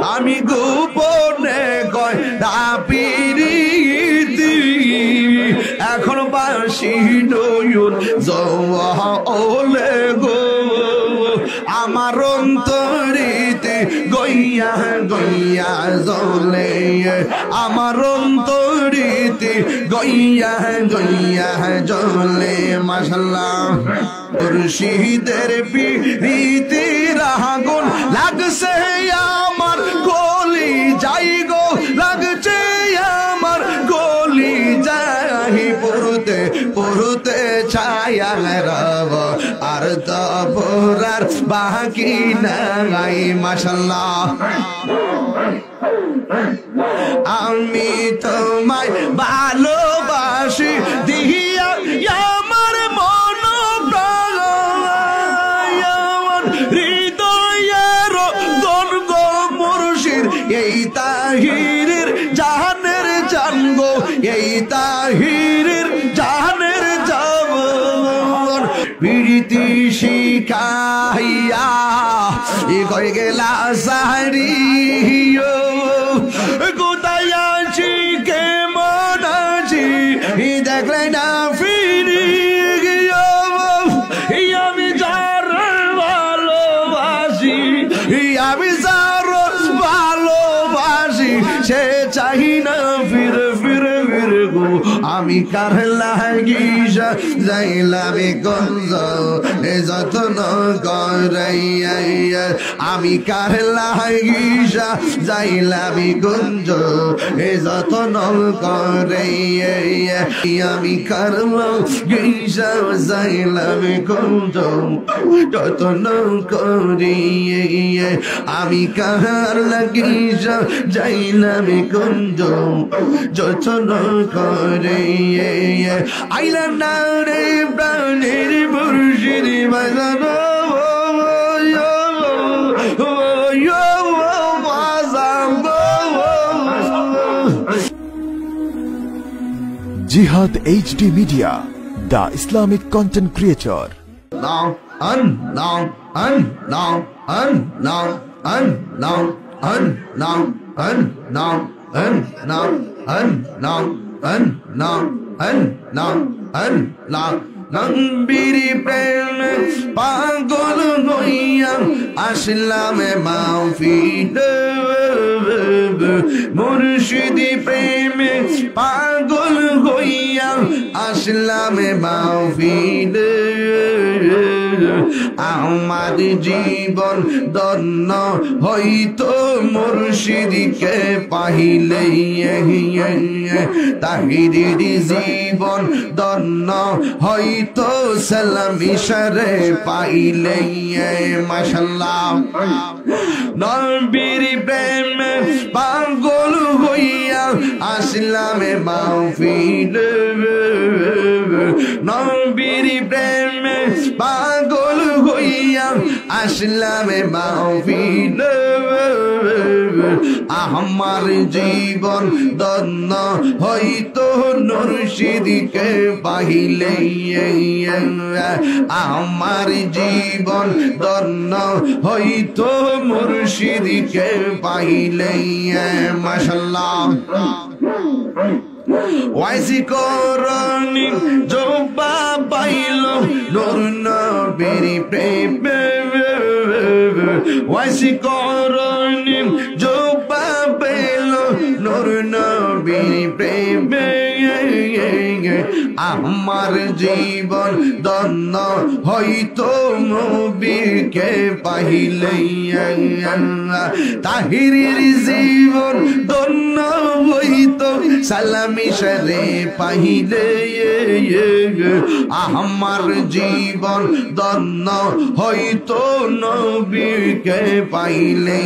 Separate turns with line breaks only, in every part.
আমি গোপনে কয় পিরিতি এখন বাসি নয়ন জলে গো আমার অন্তরিতে গইয়া গইয়া জ্বলে আমার অন্তরিতে গইয়া গইয়া জ্বলে মাশাআল্লাহ মুর্শিদের পিরিতির আগুন লাগছে আমার গলি যাই গো লাগছে আমার গলি যাই পড়তে পড়তে ছায়া রব আর তো পড়ার বাকি নাই মাশাআল্লাহ আমি তোমায় ভালোবাসি দিয়া আমার মন প্রাণ হৃদয়ের গর্গ মুর্শিদ এই তাহিরের জাহানের জানগো এই তাহিরের জাহানের জান প্রীতি শিখাইয়া এ কই গেলা সাহারিও কোথায় আছি কেমন আছি দেখলে না ফিরি গিয়ে আমি যার ভালোবাসি আমি যার ভালোবাসি সে চাই না ফিরে ফিরে ফিরে গো আমি কার লাগিসা যাইলাম গঞ্জ যত্ন করাইয়া আমি কার লাগিসা যাইলাম গঞ্জ যত্ন করাইয়া আমি কার লাগিসা যাইলাম গঞ্জ যত্ন করিয়া আমি কার লাগিসা যাইলাম গঞ্জ যত্ন করে আইলা না রে প্রাণের মুর্শিদ বাজানো
Jihad HD Media, the Islamic content creator.
Now, now, now, now, now, now, now, নবীর প্রেম পাগল হইয়া আসলাম মাহফিল মুর্শিদি প্রেমে পাগল হইয়া আসলাম মাহফিল আমার জীবন ধন্য হইতো মুর্শিদকে পাইলে তাহিরের জীবন ধন্য হইতো সালাম ইশারে পাইলে মাশাআল্লাহ নবীর প্রেমে পাগল হইয়া আসলাম মাহফিল নবীর প্রেমে পাগল হইয়া আসলাম মাহফিল আমার জীবন ধন্য হইতো মুর্শিদকে পাইলে আমার জীবন ধন্য হইতো মুর্শিদকে পাইলে মাশাআল্লাহ ওয়াইসি করনি জোবা পাইল নূর নবীর প্রেমে ওয়াইসি করনি জোবা পাইল নূর নবীর প্রেমে আমার জীবন ধন্য হইতো নবীকে পাইলে তাহিরের জীবন ধন্য হইতো সালাম ইশারে পাইলে আমার জীবন ধন্য হইতো নবীকে পাইলে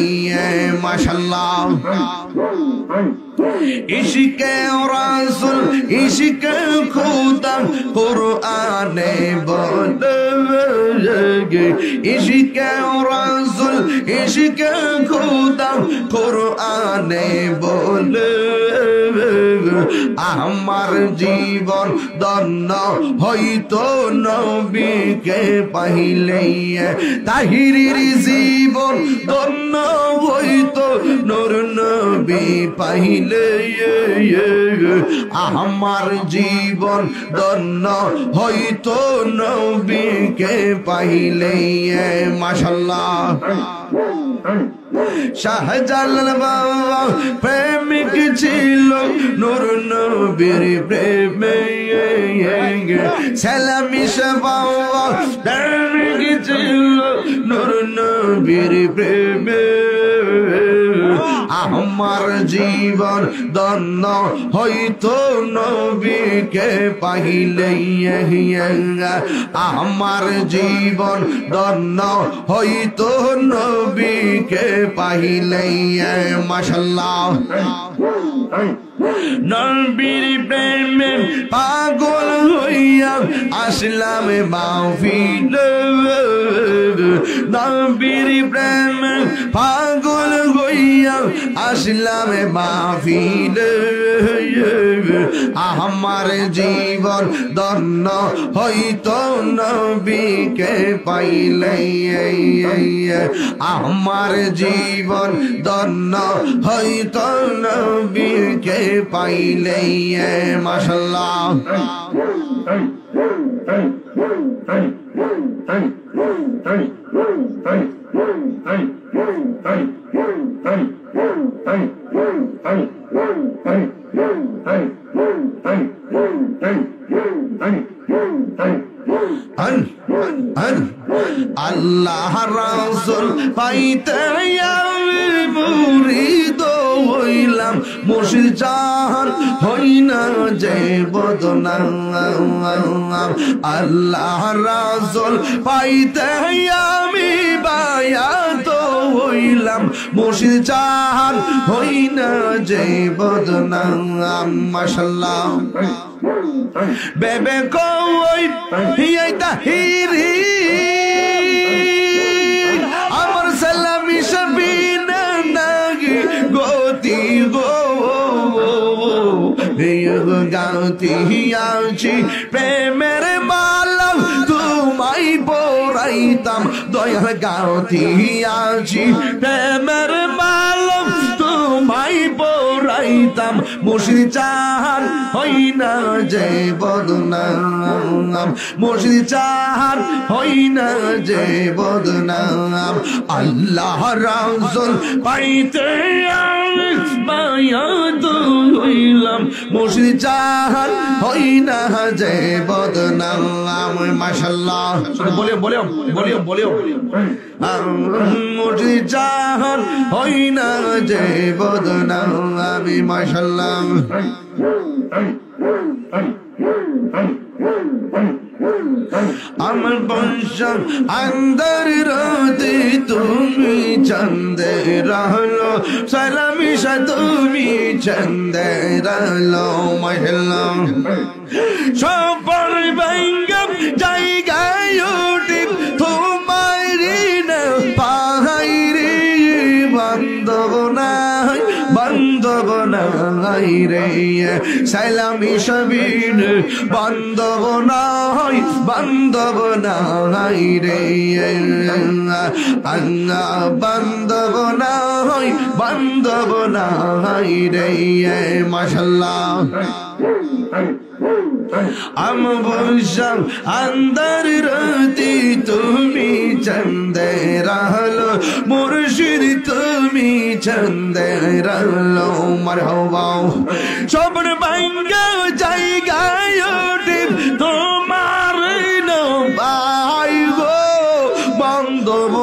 মাশাআল্লাহ ইশকে রাসূল ইশকে খুদা কুরআনে বলে ইশকে রাসূল ইশকে খুদা কুরআনে বলে আমার জীবন ধন্য হইতো নবীকে পাইলে তাহিরির জীবন ধন্য হইতো নূর নবী পাইলে আমার জীবন ধন্য হইতো নবীকে পাইলে মাশাআল্লাহ শাহজালাল বাবা প্রেমিক ছিল নূর নবীর প্রেমে সালামি বাবা প্রেমিক ছিল নূর নবীর প্রেমে আমার জীবন ধন্য হইতো নবীকে পাইলে আমার জীবন ধন্য হইতো নবীকে পাইলে মাশাআল্লাহ নবীর প্রেমে পাগল হইয়া আসলাম মাহফিলে নবীর প্রেমে পাগল হইয়া আসলাম মাহফিলে আমার জীবন ধন্য হইতো নবীকে পাইলে আমার জীবন ধন্য হইতো নবীকে পাইলে মাশাআল্লাহ আল্লাহ রাসূল পাইতে আমি মুরিদ হইলাম মুর্শিদ জাহান হই না যে বদনাম আল্লাহ রাসূল পাইতে আমি বায়াত হইলাম মুর্শিদ জাহান হই না যে বদনাম মাশাআল্লাহ বেবে কই হিয়াই তাহিরি আমার সালামি সবিনা নাগি গতি গো গাতি আছি প্রেমের মালা তোমায় পরাইতাম দয়ার গাতি আছি প্রেমের মালা তোমায় পরাইতাম মুর্শিদ জাহান হই না যে বদনাম মুর্শিদ জাহান হই না যে বদনাম আল্লাহ রাসূল পাইতে আমি বায়াত হইলাম মুর্শিদ জাহান হই না যে বদনাম মাশাআল্লাহ বলিও মুর্শিদ জাহান হই না যে বদনাম আমি মাশাআল্লাহ আমার বংশম अंदर রাতে তুমি চন্দে রহলো সালামি সা তুমি চন্দে রহলো মাশাআল্লাহ সবার বঙ্গম জায়গায় উঠি তোমারি না পাহাইরে বান্ধব নাই রে সালামি সবিন বান্ধব নাই রে আল্লাহ বান্ধব নাই রে মাশাআল্লাহ আম বংশম अंदर রাতে তুমি চন্দে রহলো মুর্শিদ তুমি চন্দে রহলো মারহাবা সবর ভাঙ্গা জায়গায় উঠি তোমার নবাই গো বান্ধব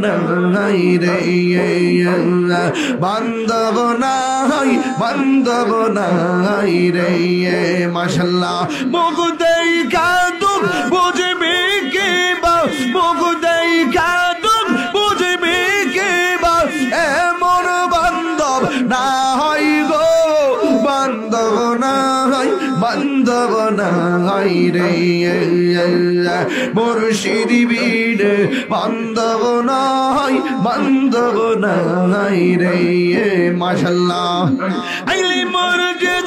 নাই রে বান্ধব নাই রে মাশাআল্লাহ মুখ দেখা দুঃখ বুঝবে কে বা মুখ দেখা দুঃখ বুঝবে কে বা এমন বান্ধব না হয় গো বান্ধব নাই রে মুর্শিদ বিনে বান্ধব নাই রে মাশাআল্লাহ আইলে মুর্শিদ